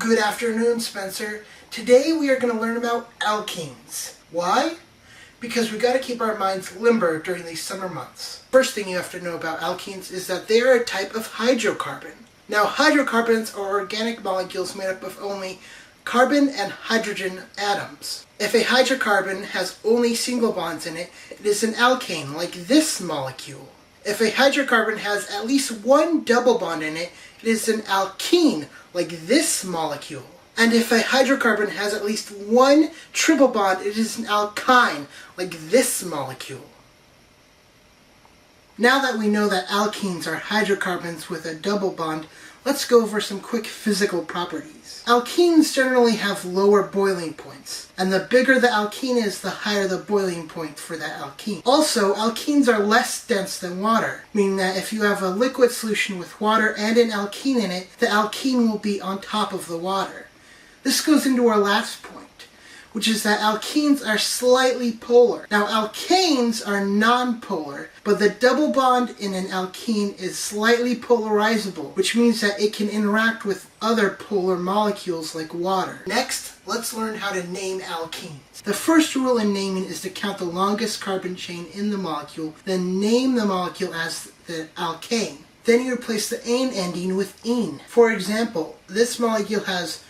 Good afternoon, Spencer. Today we are going to learn about alkenes. Why? Because we got to keep our minds limber during these summer months. First thing you have to know about alkenes is that they are a type of hydrocarbon. Now, hydrocarbons are organic molecules made up of only carbon and hydrogen atoms. If a hydrocarbon has only single bonds in it, it is an alkane, like this molecule. If a hydrocarbon has at least one double bond in it, it is an alkene, like this molecule. And if a hydrocarbon has at least one triple bond, it is an alkyne, like this molecule. Now that we know that alkenes are hydrocarbons with a double bond, let's go over some quick physical properties. Alkenes generally have lower boiling points, and the bigger the alkene is, the higher the boiling point for that alkene. Also, alkenes are less dense than water, meaning that if you have a liquid solution with water and an alkene in it, the alkene will be on top of the water. This goes into our last point, which is that alkenes are slightly polar. Now, alkanes are non-polar, but the double bond in an alkene is slightly polarizable, which means that it can interact with other polar molecules like water. Next, let's learn how to name alkenes. The first rule in naming is to count the longest carbon chain in the molecule, then name the molecule as the alkane. Then you replace the ane ending with ene. For example, this molecule has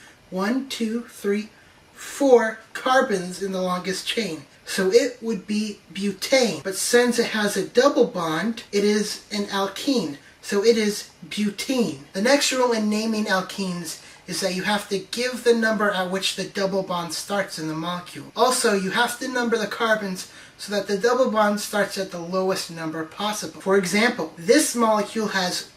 4 carbons in the longest chain, so it would be butane. But since it has a double bond, it is an alkene, so it is butene. The next rule in naming alkenes is that you have to give the number at which the double bond starts in the molecule. Also, you have to number the carbons so that the double bond starts at the lowest number possible. For example, this molecule has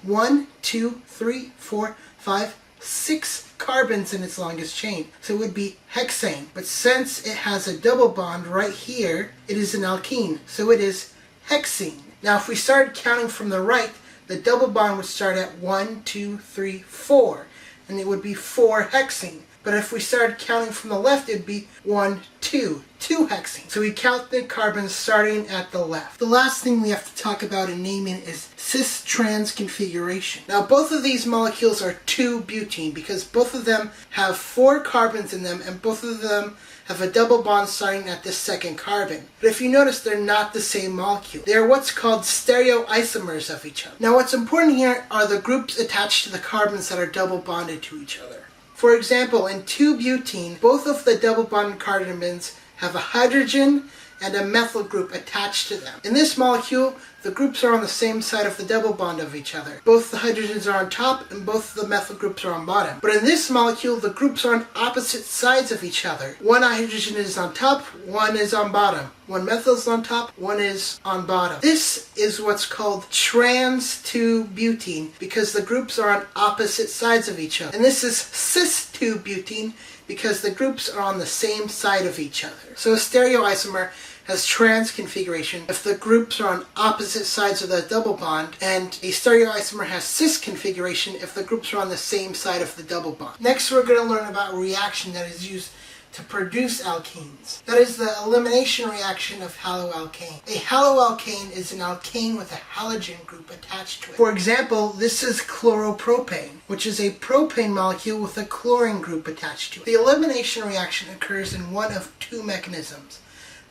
6 carbons in its longest chain, so it would be hexane. But since it has a double bond right here, it is an alkene, so it is hexene. Now, if we started counting from the right, the double bond would start at 4, and it would be 4-hexene. But if we started counting from the left, it'd be 2-hexene. So we count the carbons starting at the left. The last thing we have to talk about in naming is cis-trans configuration. Now, both of these molecules are 2-butene because both of them have 4 carbons in them, and both of them have a double bond starting at this second carbon. But if you notice, they're not the same molecule. They are what's called stereoisomers of each other. Now, what's important here are the groups attached to the carbons that are double bonded to each other. For example, in 2-butene, both of the double bonded carbons have a hydrogen and a methyl group attached to them. In this molecule, the groups are on the same side of the double bond of each other. Both the hydrogens are on top and both the methyl groups are on bottom. But in this molecule, the groups are on opposite sides of each other. One hydrogen is on top, one is on bottom. One methyl is on top, one is on bottom. This is what's called trans 2-butene because the groups are on opposite sides of each other. And this is cis 2-butene because the groups are on the same side of each other. So a stereoisomer has trans configuration if the groups are on opposite sides of the double bond, and a stereoisomer has cis configuration if the groups are on the same side of the double bond. Next, we're going to learn about a reaction that is used to produce alkenes. That is the elimination reaction of haloalkane. A haloalkane is an alkane with a halogen group attached to it. For example, this is chloropropane, which is a propane molecule with a chlorine group attached to it. The elimination reaction occurs in one of 2 mechanisms: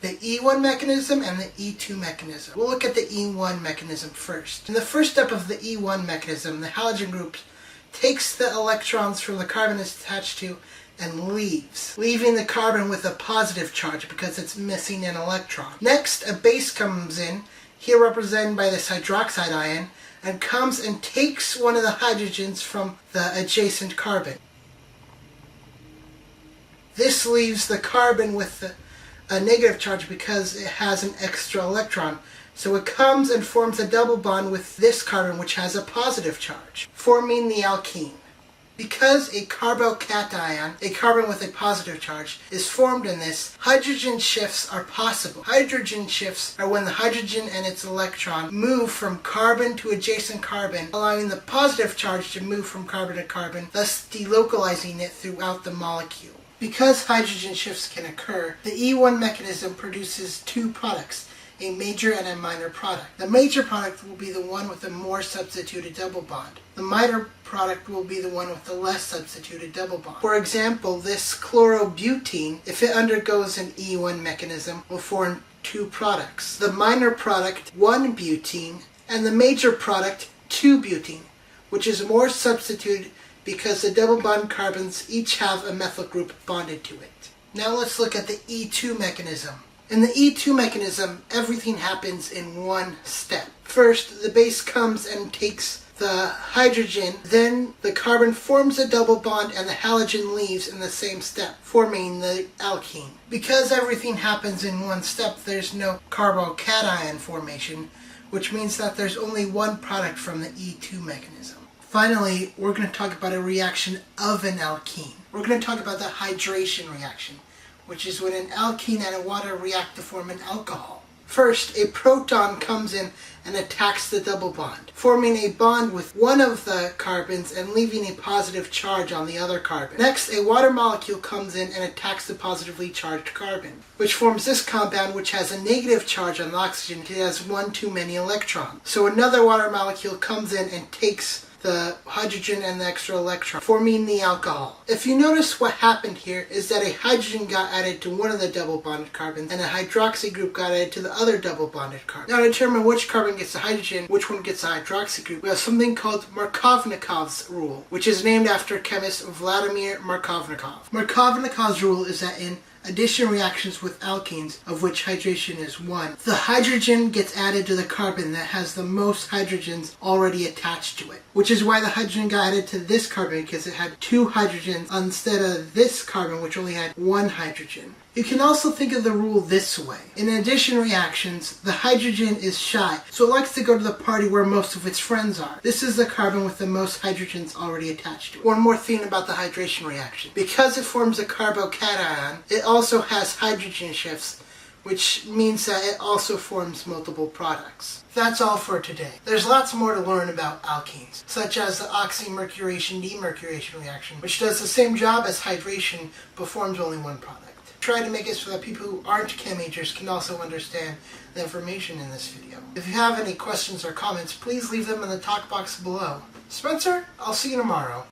the E1 mechanism and the E2 mechanism. We'll look at the E1 mechanism first. In the first step of the E1 mechanism, the halogen group takes the electrons from the carbon it's attached to and leaves, leaving the carbon with a positive charge because it's missing an electron. Next, a base comes in, here represented by this hydroxide ion, and comes and takes one of the hydrogens from the adjacent carbon. This leaves the carbon with a negative charge because it has an extra electron. So it comes and forms a double bond with this carbon, which has a positive charge, forming the alkene. Because a carbocation, a carbon with a positive charge, is formed in this, hydrogen shifts are possible. Hydrogen shifts are when the hydrogen and its electron move from carbon to adjacent carbon, allowing the positive charge to move from carbon to carbon, thus delocalizing it throughout the molecule. Because hydrogen shifts can occur, the E1 mechanism produces 2 products, a major and a minor product. The major product will be the one with the more substituted double bond. The minor product will be the one with the less substituted double bond. For example, this chlorobutene, if it undergoes an E1 mechanism, will form two products. The minor product, 1-butene, and the major product, 2-butene, which is more substituted because the double bond carbons each have a methyl group bonded to it. Now let's look at the E2 mechanism. In the E2 mechanism, everything happens in one step. First, the base comes and takes the hydrogen, then the carbon forms a double bond and the halogen leaves in the same step, forming the alkene. Because everything happens in one step, there's no carbocation formation, which means that there's only one product from the E2 mechanism. Finally, we're going to talk about a reaction of an alkene. We're going to talk about the hydration reaction, which is when an alkene and a water react to form an alcohol. First, a proton comes in and attacks the double bond, forming a bond with one of the carbons and leaving a positive charge on the other carbon. Next, a water molecule comes in and attacks the positively charged carbon, which forms this compound, which has a negative charge on the oxygen. It has one too many electrons. So another water molecule comes in and takes the hydrogen and the extra electron, forming the alcohol. If you notice, what happened here is that a hydrogen got added to one of the double bonded carbons and a hydroxy group got added to the other double bonded carbon. Now to determine which carbon gets the hydrogen, which one gets the hydroxy group, we have something called Markovnikov's rule, which is named after chemist Vladimir Markovnikov. Markovnikov's rule is that in addition reactions with alkenes, of which hydration is one, the hydrogen gets added to the carbon that has the most hydrogens already attached to it. Which is why the hydrogen got added to this carbon, because it had two hydrogens instead of this carbon, which only had one hydrogen. You can also think of the rule this way. In addition reactions, the hydrogen is shy, so it likes to go to the party where most of its friends are. This is the carbon with the most hydrogens already attached to it. One more thing about the hydration reaction. Because it forms a carbocation, it also has hydrogen shifts, which means that it also forms multiple products. That's all for today. There's lots more to learn about alkenes, such as the oxymercuration-demercuration reaction, which does the same job as hydration but forms only one product. Try to make it so that people who aren't chem majors can also understand the information in this video. If you have any questions or comments, please leave them in the talk box below. Spencer, I'll see you tomorrow.